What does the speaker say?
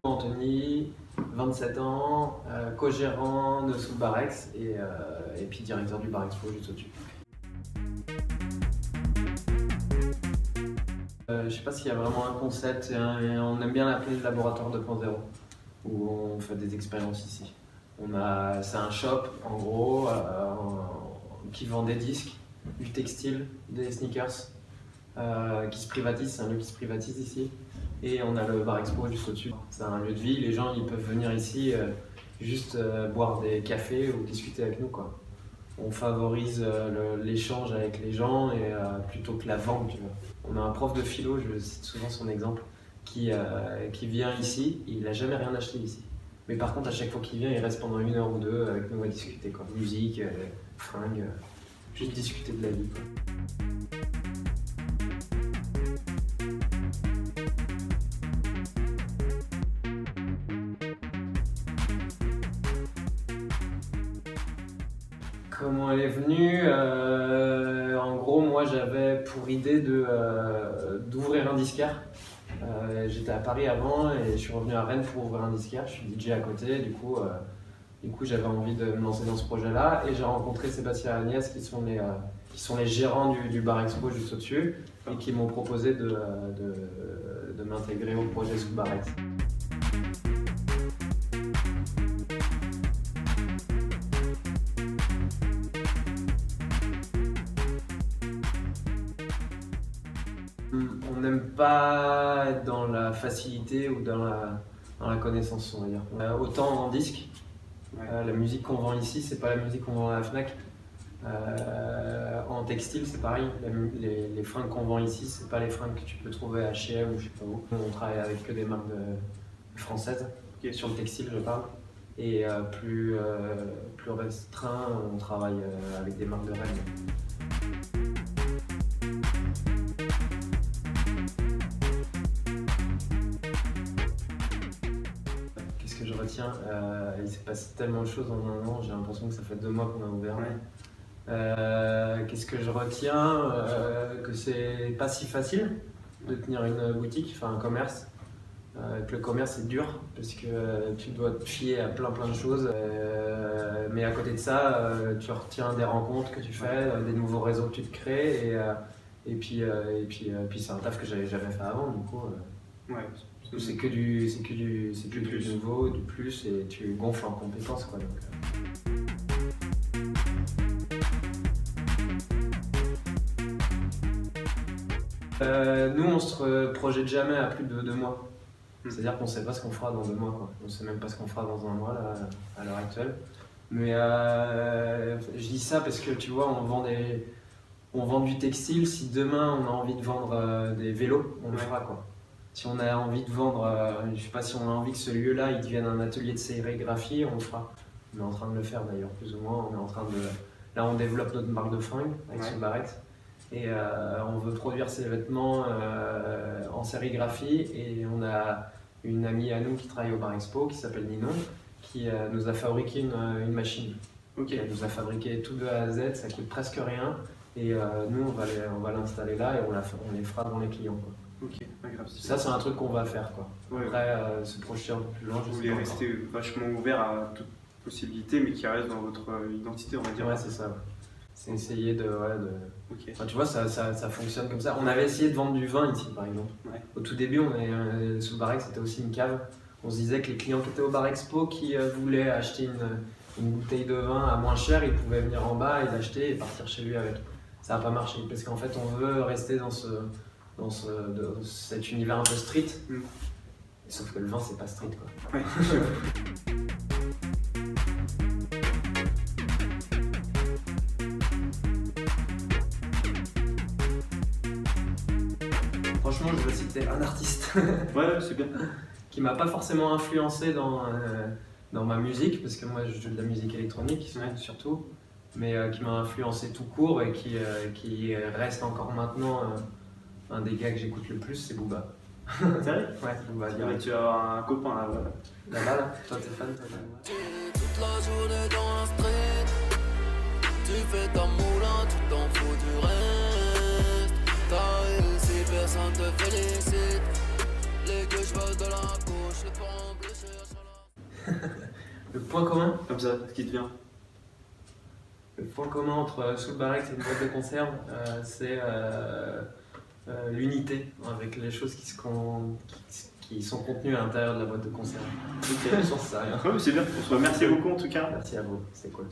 Anthony, 27 ans, co-gérant de sous Barex et puis directeur du Bar Expo juste au-dessus. Je sais pas s'il y a vraiment un concept, on aime bien l'appeler le laboratoire 2.0 où on fait des expériences ici. C'est un shop en gros qui vend des disques, du textile, des sneakers qui se privatise, c'est un lieu qui se privatise ici. Et on a le Bar Expo juste au-dessus. C'est un lieu de vie, les gens ils peuvent venir ici juste boire des cafés ou discuter avec nous, quoi. On favorise l'échange avec les gens et plutôt que la vente. Tu vois. On a un prof de philo, je cite souvent son exemple, qui vient ici, il n'a jamais rien acheté ici. Mais par contre, à chaque fois qu'il vient, il reste pendant 1 heure ou 2 avec nous à discuter, quoi. Musique, fringues, juste discuter de la vie, quoi. Comment elle est venue en gros, moi j'avais pour idée d'ouvrir un disquaire. J'étais à Paris avant et je suis revenu à Rennes pour ouvrir un disquaire. Je suis DJ à côté, du coup j'avais envie de me lancer dans ce projet-là et j'ai rencontré Sébastien et Agnès qui sont les gérants du Bar Expo juste au-dessus et qui m'ont proposé de m'intégrer au projet sous Barex. On n'aime pas être dans la facilité ou dans la connaissance, on va dire. Autant en disque, la musique qu'on vend ici, c'est pas la musique qu'on vend à la Fnac. En textile, c'est pareil. Les fringues qu'on vend ici, c'est pas les fringues que tu peux trouver à H&M ou je sais pas où. On travaille avec que des marques françaises, sur le textile, je parle. Et plus restreint, on travaille avec des marques de Rennes. Qu'est-ce que je retiens? Il s'est passé tellement de choses en un an, j'ai l'impression que ça fait 2 mois qu'on a ouvert. Qu'est-ce que je retiens? Que c'est pas si facile de tenir une boutique, enfin un commerce. Que le commerce c'est dur parce que tu dois te fier à plein de choses. Mais à côté de ça, tu retiens des rencontres que tu fais, des nouveaux réseaux que tu te crées et puis c'est un taf que j'avais jamais fait avant, du coup. C'est que du nouveau, du plus, et tu gonfles en compétences, quoi. Nous, on se projette jamais à plus de 2 mois. C'est-à-dire qu'on ne sait pas ce qu'on fera dans 2 mois, quoi. On ne sait même pas ce qu'on fera dans 1 mois, là, à l'heure actuelle. Mais je dis ça parce que, tu vois, on vend du textile. Si demain, on a envie de vendre des vélos, on le fera, quoi. Si on a envie de vendre, je sais pas si on a envie que ce lieu-là il devienne un atelier de sérigraphie, on le fera. On est en train de le faire d'ailleurs, plus ou moins. Là, on développe notre marque de fringues avec ce Barex. Et on veut produire ces vêtements en sérigraphie. Et on a une amie à nous qui travaille au Bar Expo, qui s'appelle Ninon, qui nous a fabriqué une machine. Elle nous a fabriqué tout de A à Z, ça coûte presque rien. Et nous, on va l'installer là et on les fera dans les clients, quoi. Ça, c'est un truc qu'on va faire, quoi. Après, se projeter un peu plus loin. Vous voulez rester vachement ouvert à toute possibilité, mais qui reste dans votre identité, on va dire. Ouais, c'est ça. C'est essayer de. Enfin, tu vois, ça fonctionne comme ça. On avait essayé de vendre du vin ici, par exemple. Au tout début, sous le Barex, c'était aussi une cave. On se disait que les clients qui étaient au Bar Expo, qui voulaient acheter une bouteille de vin à moins cher, ils pouvaient venir en bas et l'acheter et partir chez lui avec. Ça n'a pas marché, parce qu'en fait, on veut rester dans cet univers un peu street. Sauf que le vin, c'est pas street, quoi. Franchement, je veux citer un artiste c'est bien. qui m'a pas forcément influencé dans ma musique, parce que moi je joue de la musique électronique surtout, mais qui m'a influencé tout court et qui reste encore maintenant un des gars que j'écoute le plus, c'est Booba. Sérieux? Ouais, Booba. Tu vas avoir un copain là, voilà. Là, toi t'es fan, toi? Toute la journée dans la street, tu fais ta moulin, tu t'en fous du reste. T'as réussi, personne te félicite. Les gueux, je de la gauche, les parents blessés à cela. Le point commun? Comme ça, ce qui te vient. Le point commun entre Soul Barrex et une boîte de conserve, c'est l'unité avec les choses qui sont contenues à l'intérieur de la boîte de conserve. Ok. J'en sais rien. Ouais, mais c'est bien. Merci beaucoup en tout cas. Merci à vous, c'est cool.